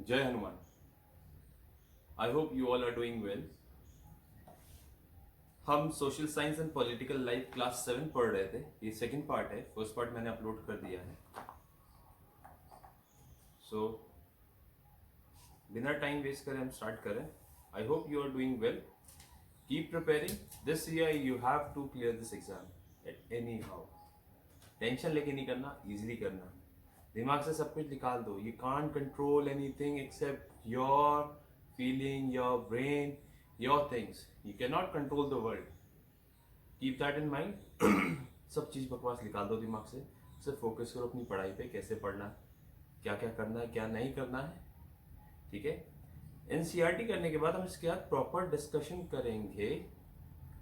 जय Hanuman. I hope you all are doing well. हम social science and political life class 7 पढ़ रहे थे। ये सेकंड पार्ट है, फर्स्ट पार्ट मैंने अपलोड कर दिया है। सो बिना टाइम वेस्ट करे हम स्टार्ट करें। I hope you are doing well. Keep preparing. This year you have to clear this exam at any how. Tension लेके नहीं करना, इजीली करना। दिमाग से सब कुछ निकाल दो। You can't control anything accept your feeling, your brain, your things. You can not control the world. Keep that in mind. सब चीज़ बकवास निकाल दो दिमाग से। सिर्फ फोकस करो अपनी पढ़ाई पे, कैसे पढ़ना है, क्या क्या करना है, क्या नहीं करना है। ठीक है। एनसीईआरटी करने के बाद हम इसके बाद प्रॉपर डिस्कशन करेंगे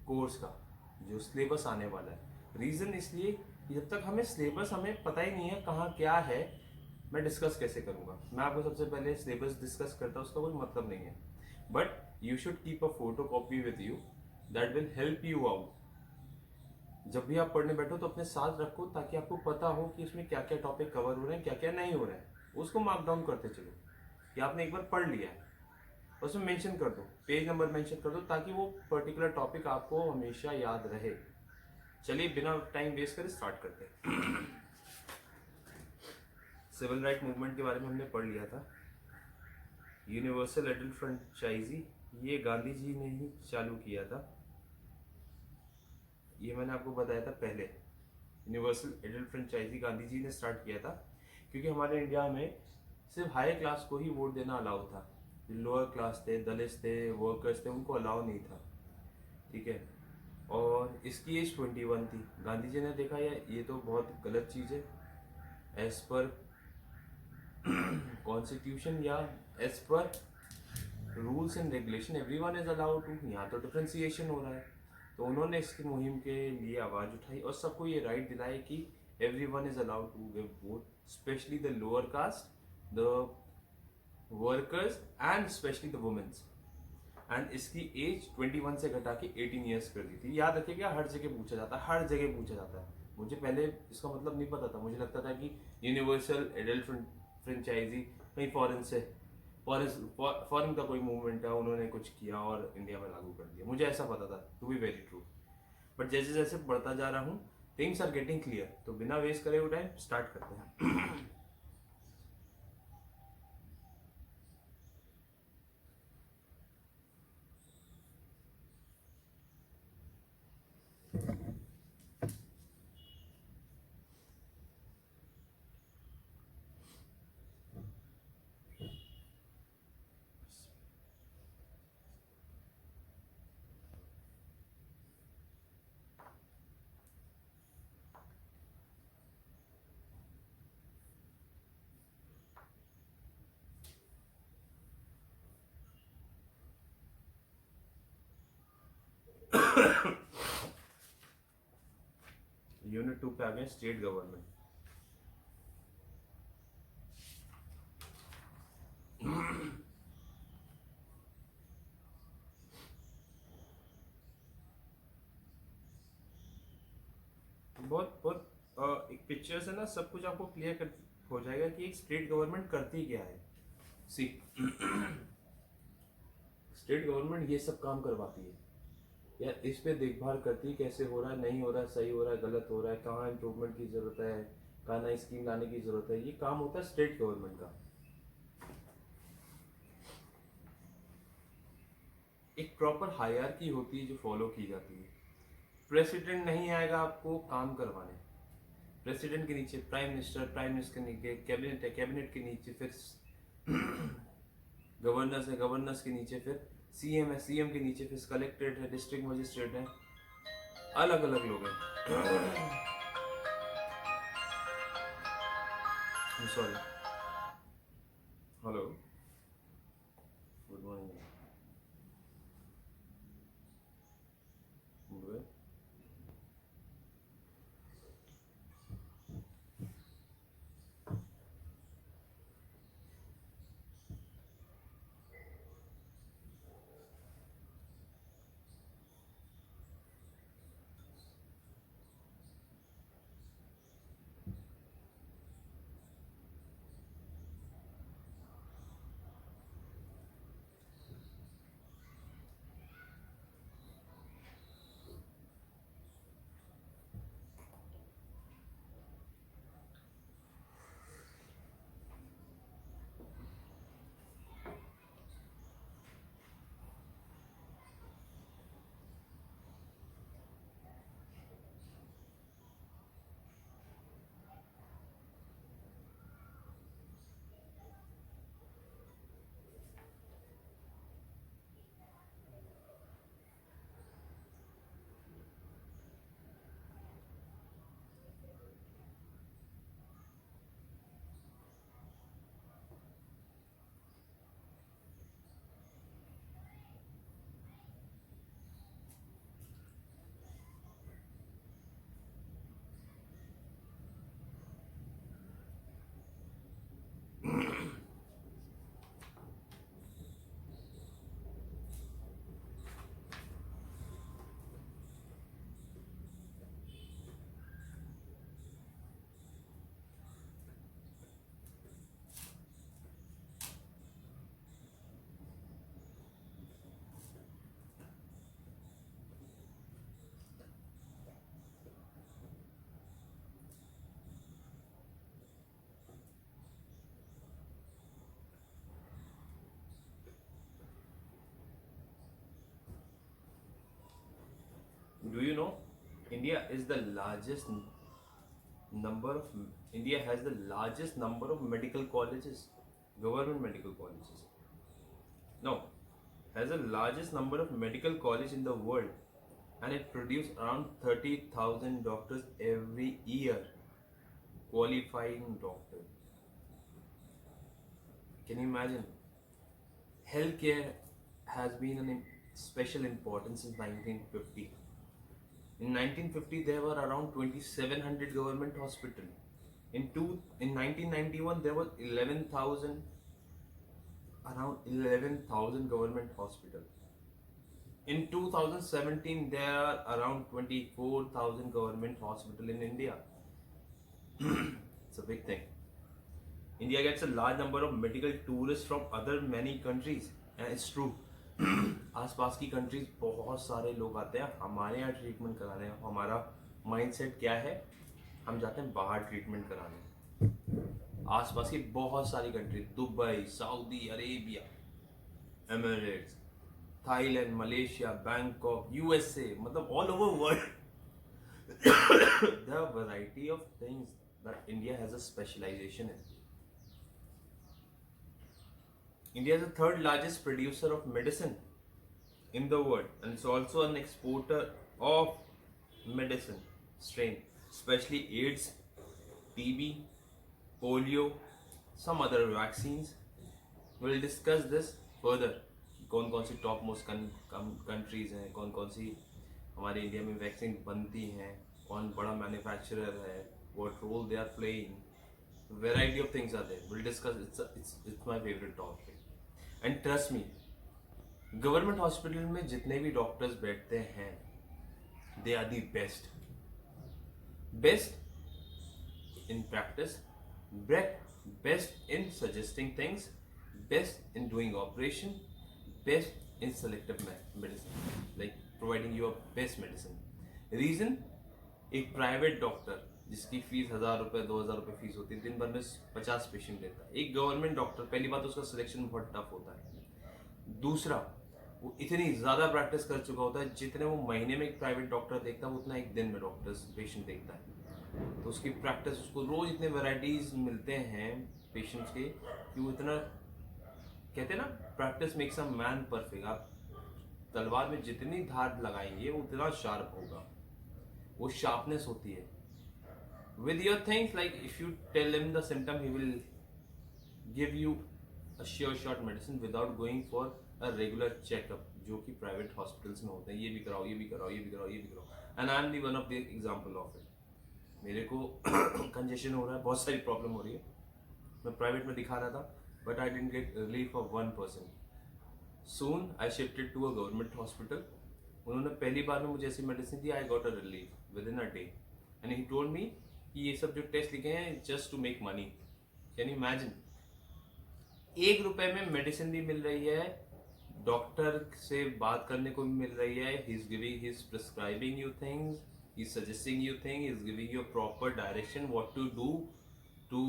कोर्स का, जो सिलेबस आने वाला है। रीज़न इसलिए कि जब तक हमें सिलेबस हमें पता ही नहीं है कहाँ क्या है, मैं डिस्कस कैसे करूँगा। मैं आपको सबसे पहले सिलेबस डिस्कस करता, उसका कोई मतलब नहीं है। But you should keep a photo copy with you, that will help you out. जब भी आप पढ़ने बैठो तो अपने साथ रखो, ताकि आपको पता हो कि इसमें क्या क्या टॉपिक कवर हो रहे हैं, क्या क्या नहीं हो रहे हैं। उसको मार्क डाउन करते चलो कि आपने एक बार पढ़ लिया है। उसमें मेंशन कर दो, पेज नंबर मेंशन कर दो, ताकि वो पर्टिकुलर टॉपिक आपको हमेशा याद रहे। चलिए बिना टाइम वेस्ट करे स्टार्ट करते हैं। सिविल राइट मूवमेंट के बारे में हमने पढ़ लिया था। यूनिवर्सल एडल्ट फ्रेंचाइजी ये गांधी जी ने ही चालू किया था। ये मैंने आपको बताया था पहले। Universal adult franchise Gandhi ji ने स्टार्ट किया था, क्योंकि हमारे इंडिया में सिर्फ हाई क्लास को ही वोट देना अलाउ था। जो लोअर क्लास थे, दलित थे, वर्कर्स थे, उनको अलाउ नहीं था। ठीक है। और इसकी एज 21 थी। गांधी जी ने देखा ये तो बहुत गलत चीज़ है। एज पर कॉन्स्टिट्यूशन या as per rules and regulation everyone is allowed to. यहाँ तो डिफ्रेंसिएशन हो रहा है। तो उन्होंने इसकी मुहिम के लिए आवाज़ उठाई और सबको ये राइट दिलाई कि everyone is allowed to give vote, specially the lower caste, the workers and specially the womens. And इसकी एज 21 से घटा के 18 ईयर्स कर दी थी। याद रखिएगा, हर जगह पूछा जाता है, हर जगह पूछा जाता है। मुझे पहले इसका मतलब नहीं पता था। मुझे लगता था कि यूनिवर्सल एडल्ट फ्रेंचाइजी कहीं फॉरेन से, फॉरेन का कोई मूवमेंट है, उन्होंने कुछ किया और इंडिया में लागू कर दिया। मुझे ऐसा पता था, to be very true. But जैसे जैसे बढ़ता जा रहा हूँ, थिंग्स आर गेटिंग क्लियर। तो बिना वेस्ट करे हुए टाइम स्टार्ट करते हैं। यूनिट 2 पे आ गए, स्टेट गवर्नमेंट। बहुत बहुत एक पिक्चर से ना सब कुछ आपको क्लियर कर हो जाएगा कि एक स्टेट गवर्नमेंट करती क्या है। सी, स्टेट गवर्नमेंट ये सब काम करवाती है या इस पे देखभाल करती है, कैसे हो रहा है, नहीं हो रहा है, सही हो रहा है, गलत हो रहा है, कहाँ इम्प्रूवमेंट की जरूरत है, कहाँ नई स्कीम लाने की जरूरत है। ये काम होता है स्टेट गवर्नमेंट का। एक प्रॉपर हायरार्की होती है जो फॉलो की जाती है। प्रेसिडेंट नहीं आएगा आपको काम करवाने। प्रेसिडेंट के नीचे प्राइम मिनिस्टर, प्राइम मिनिस्टर के नीचे कैबिनेट है, कैबिनेट के नीचे फिर गवर्नर्स है, गवर्नर्स के नीचे फिर सीएम है, सीएम के नीचे फिर कलेक्ट्रेट है, डिस्ट्रिक्ट मजिस्ट्रेट है, अलग अलग लोग हैं। Sorry, hello, good morning. India is the largest number of India has the largest number of medical colleges, government medical colleges. No, has the largest number of medical colleges in the world, and it produces around 30,000 doctors every year, qualifying doctors. Can you imagine? Healthcare has been an special importance since 1950. In 1950, there were around 2,700 government hospitals. In 1991, there was around 11,000 government hospitals. In 2017, there are around 24,000 government hospitals in India. It's a big thing. India gets a large number of medical tourists from other many countries, and it's true. आसपास की countries बहुत सारे लोग आते हैं हमारे यहाँ treatment कराने. हमारा माइंडसेट क्या है, हम जाते हैं बाहर ट्रीटमेंट कराने. आसपास की बहुत सारी country, Dubai, Saudi Arabia, Emirates, Thailand, Malaysia, Bangkok, USA, मतलब all over world. The variety of things that India has a specialization in. India is the third largest producer of medicine in the world, and it's also an exporter of medicine strain, especially AIDS, TB, polio, some other vaccines. We'll discuss this further. कौन कौन सी top most countries हैं, कौन कौन सी हमारे India में vaccine बनती हैं, कौन बड़ा मैन्युफैक्चरर है, what role they are playing. Variety of things are there. We'll discuss. It's my favorite topic. And trust me, government hospital में जितने भी डॉक्टर्स बैठते हैं, they are the best. Best in practice, best in suggesting things, best in doing operation, best in selective medicine, like providing you best medicine. Reason, एक private doctor जिसकी fees 1,000 रुपये 2,000 रुपये fees होती है, दिन भर में 50 पेशेंट लेता है. एक गवर्नमेंट डॉक्टर, पहली बात उसका सिलेक्शन बहुत टफ होता है. दूसरा, वो इतनी ज़्यादा प्रैक्टिस कर चुका होता है, जितने वो महीने में एक प्राइवेट डॉक्टर देखता है उतना एक दिन में डॉक्टर्स पेशेंट देखता है. तो उसकी प्रैक्टिस, उसको रोज इतने वेराइटीज मिलते हैं पेशेंट्स के कि वो इतना, कहते हैं ना, practice makes a man perfect. आप तलवार में जितनी धार लगाएंगे वो उतना शार्प होगा, वो शार्पनेस होती है. With your things, like if you tell him the symptom, he will give you a sure shot medicine without going for a regular checkup, जो कि प्राइवेट हॉस्पिटल्स में होते हैं. ये भी कराओ, ये भी कराओ, ये भी कराओ, ये भी कराओ. And I am the one of the example of it. मेरे को कंजेशन हो रहा है, बहुत सारी प्रॉब्लम हो रही है, मैं प्राइवेट में दिखा रहा था, but I didn't get relief of 1%. Soon I shifted to a government hospital. उन्होंने पहली बार में मुझे ऐसी मेडिसिन दी, I got a relief within a day. And he told me कि ये सब जो टेस्ट लिखे हैं just to make money. Can you imagine? ₹1 में मेडिसिन भी मिल रही है, डॉक्टर से बात करने को भी मिल रही है. He is giving, he is prescribing you things, he is suggesting you thing, he is giving you proper direction what to do to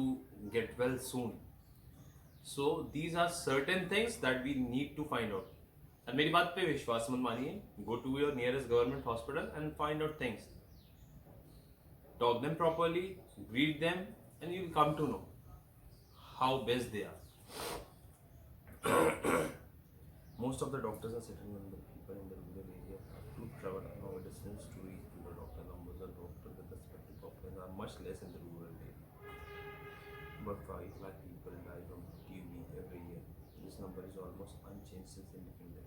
get well soon. So these are certain things that we need to find out. और मेरी बात पे विश्वास मत मानिए, go to your nearest government hospital and find out things. Talk them properly, greet them, and you'll come to know how best they are. Most of the doctors are sitting on the people in the rural area to travel a long distance to reach to the doctor. Numbers of doctors with respective doctors are much less in the rural area. But 5 lakh people die from TB every year. This number is almost unchanged since independence.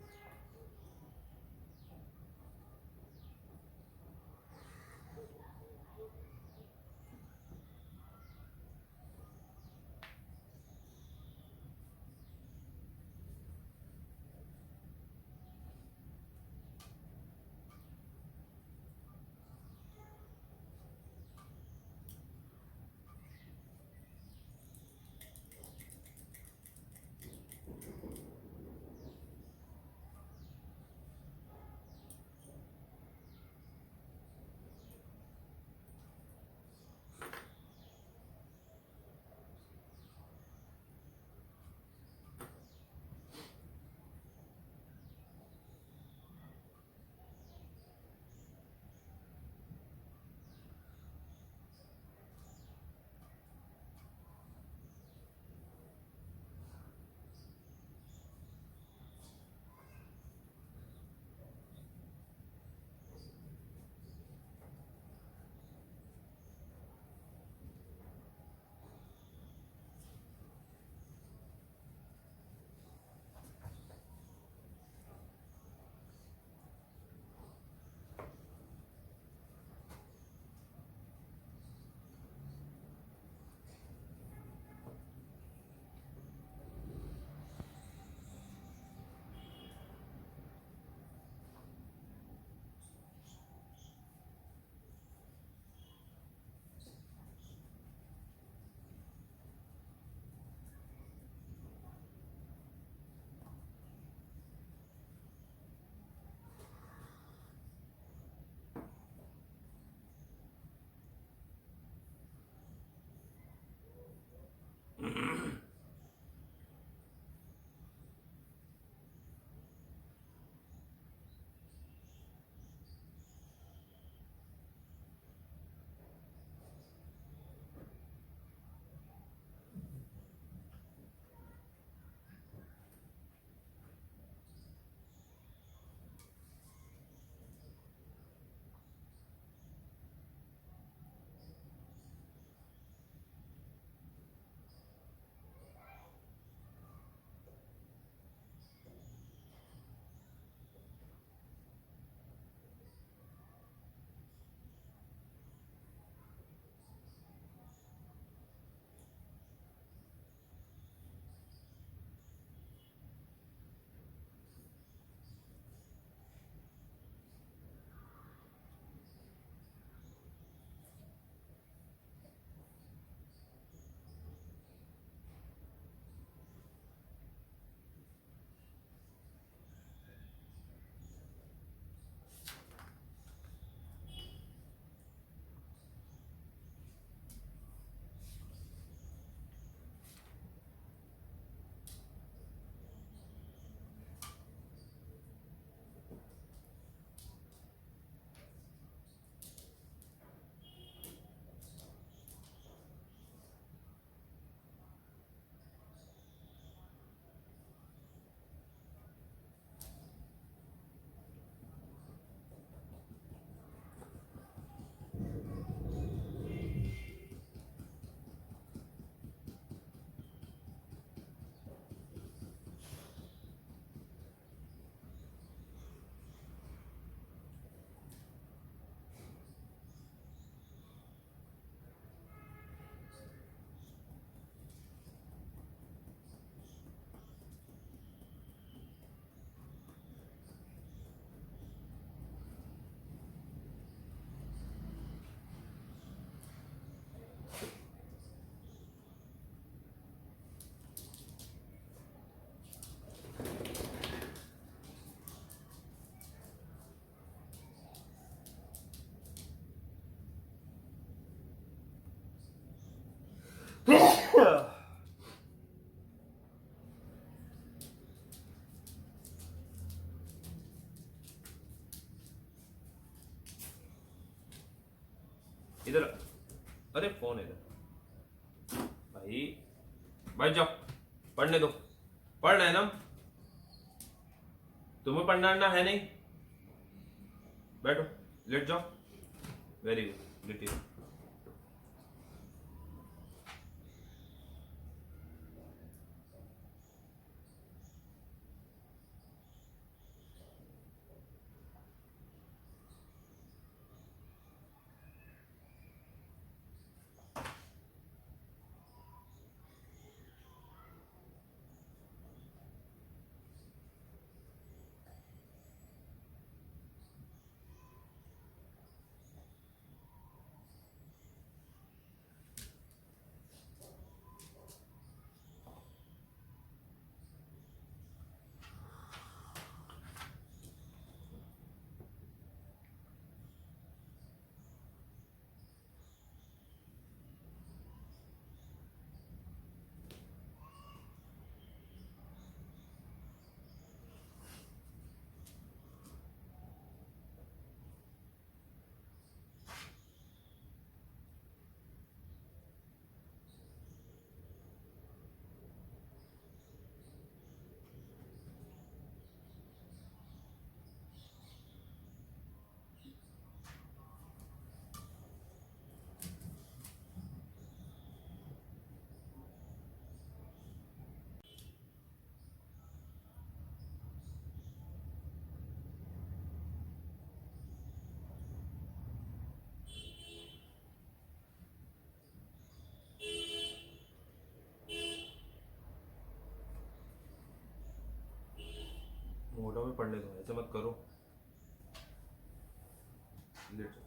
इधर। अरे phone इधर। भाई बैठ जाओ, पढ़ने दो। पढ़ रहे ना, तुम्हें पढ़ना है नहीं? बैठो, लेट जाओ। Very good, little. मोटा में पढ़ने दो, ऐसे मत करो। लेट जाओ।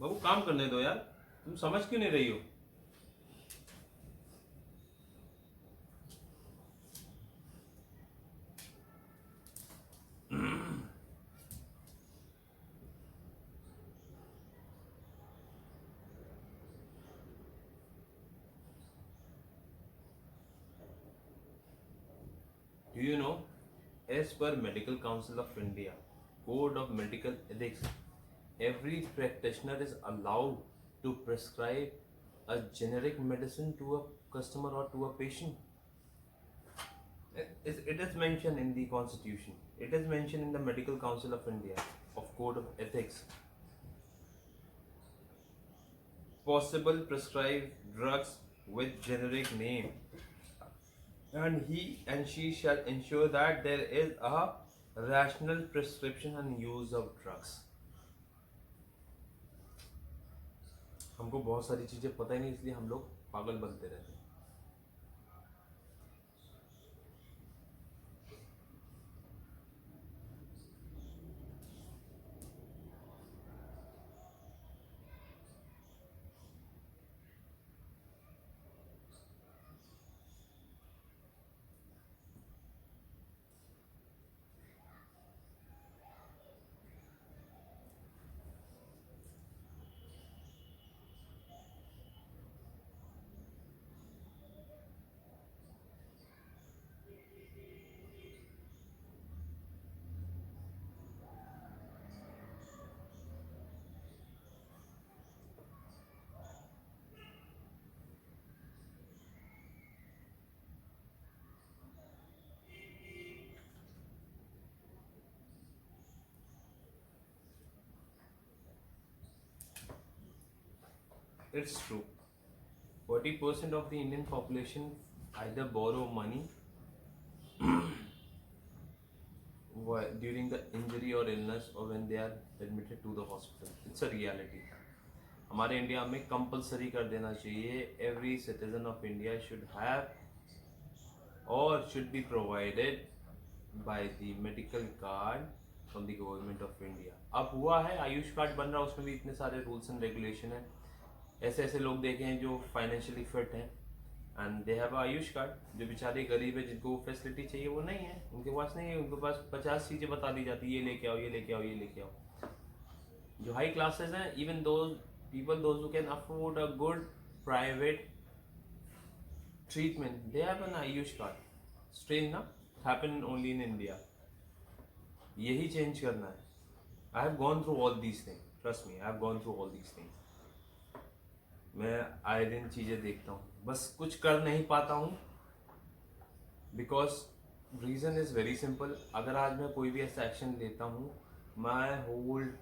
बाबू काम करने दो यार, तुम समझ क्यों नहीं रही हो? You know, as per Medical Council of India, Code of Medical Ethics, every practitioner is allowed to prescribe a generic medicine to a customer or to a patient. It is mentioned in the Constitution. It is mentioned in the Medical Council of India of Code of Ethics. Possible prescribe drugs with generic name, and he and she shall ensure that there is a rational prescription and use of drugs. हमको बहुत सारी चीजें पता ही नहीं, इसलिए हम लोग पागल बनते रहते हैं. It's true. 40% of the Indian population either borrow money during the injury or illness or when they are admitted to the hospital. It's a reality. हमारे इंडिया में कंपलसरी कर देना चाहिए. Every citizen of India should have और should be provided by the medical card from the government of India. अब हुआ है Ayush card बन रहा है, उसमें भी इतने सारे रूल्स एंड रेगुलेशन है. ऐसे ऐसे लोग देखे हैं जो फाइनेंशियली फिट हैं and they have Ayush card. जो बेचारे गरीब है जिनको वो फैसिलिटी चाहिए वो नहीं है, उनके पास नहीं है. उनके पास 50 चीज़ें बता दी जाती है, ये लेके आओ, ये लेके आओ, ये लेके आओ. जो हाई क्लासेस हैं, even those people those who can afford a good private treatment, they have an Ayush card. Strange na? Happen only in India. यही चेंज करना है. I have gone through all these things. Trust me, I have gone through all these things. मैं आए दिन चीज़ें देखता हूँ, बस कुछ कर नहीं पाता हूँ. Because reason is very simple. अगर आज मैं कोई भी ऐसा एक्शन लेता हूँ, मैं होल्ड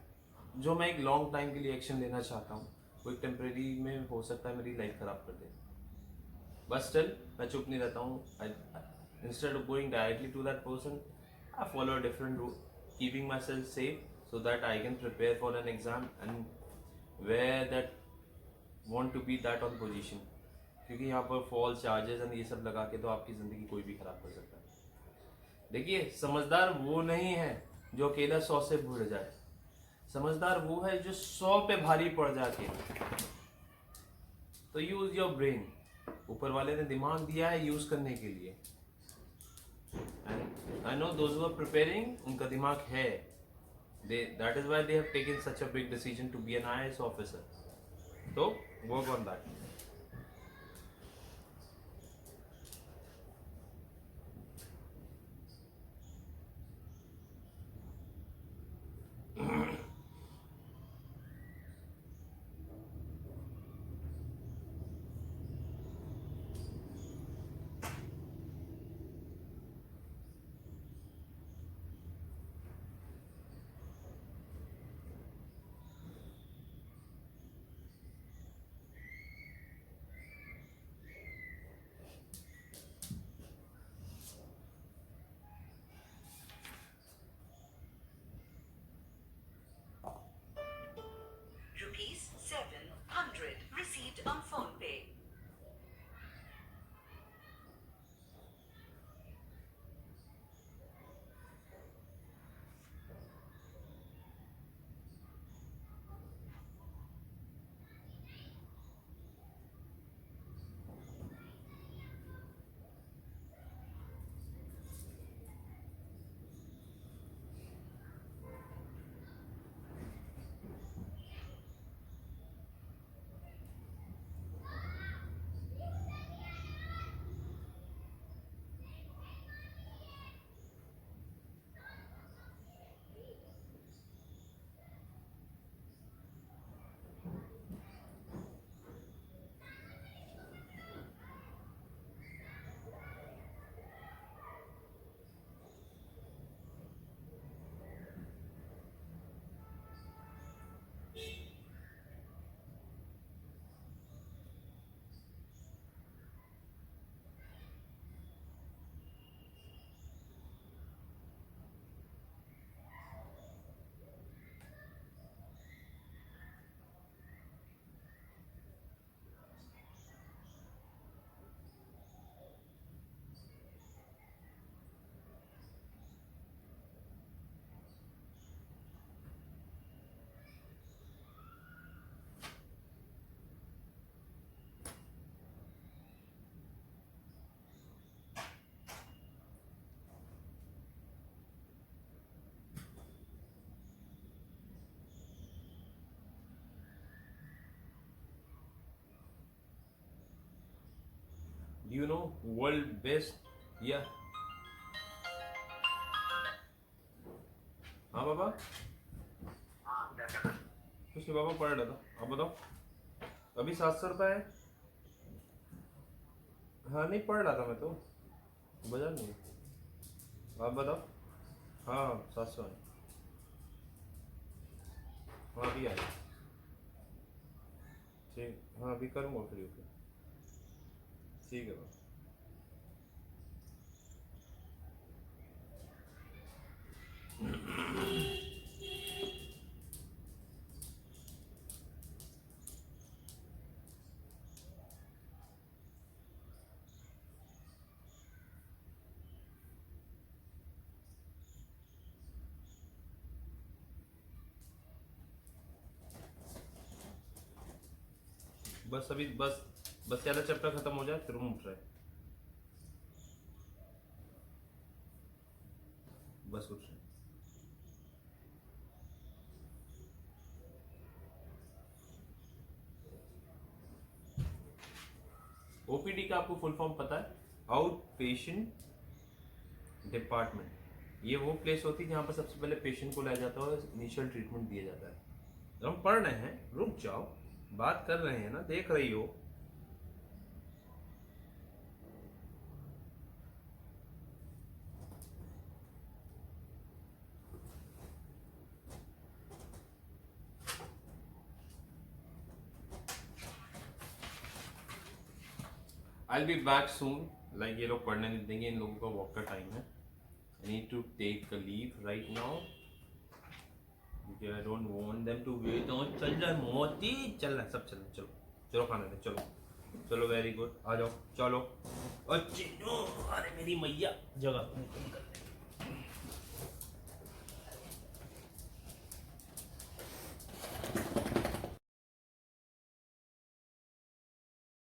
जो मैं एक लॉन्ग टाइम के लिए एक्शन लेना चाहता हूँ, वो एक टेम्प्रेरी में हो सकता है मेरी लाइफ खराब कर दे. बस स्टिल मैं चुप नहीं रहता हूँ. Instead of going directly to that person, I follow a different route, keeping my self safe so that I can prepare for an exam and where that want to be that on position. क्योंकि यहाँ पर fall charges and ये सब लगा के तो आपकी ज़िंदगी कोई भी खराब कर सकता है. देखिए, समझदार वो नहीं है जो अकेला 100 से भूल जाए. समझदार वो है जो 100 पे भारी पड़ जाके. तो यूज योर ब्रेन. ऊपर वाले ने दिमाग दिया है यूज करने के लिए. And I know those who are preparing, उनका दिमाग है. That is why they have taken such a big decision to be an IAS officer. तो work on that. you know world best. Yeah. हाँ बाबा, कुछ नहीं बाबा, पढ़ रहा था। आप बताओ। अभी 700 रुपये है। हाँ नहीं, पढ़ रहा था मैं तो, बाजार नहीं। आप बताओ। हाँ 700 है। हाँ अभी आए। ठीक, हाँ अभी करूँगा फ्री होकर। ठीक है बाबा। बस अभी बस ज़्यादा चैप्टर खत्म हो जाए फिर हम उठ रहे हैं। बस उठ रहे हैं। ओपीडी का आपको फुल फॉर्म पता है? Out patient department. ये वो प्लेस होती है जहाँ पर सबसे पहले पेशेंट को लाया जाता है और इनिशियल ट्रीटमेंट दिया जाता है। जब हम पढ़ रहे हैं, रुक जाओ, बात कर रहे हैं ना, देख रही हो। I will be back soon. Like ये लोग पढ़ने नहीं देंगे, इन लोगों का वॉक का टाइम है। I need to take a leave right now. I don't want them to wait on। चल जा मोती, चल रहा है, सब चल रहा है। चलो चलो खाने दे, चलो चलो, वेरी गुड, आ जाओ, चलो। अरे मेरी मैया, जगह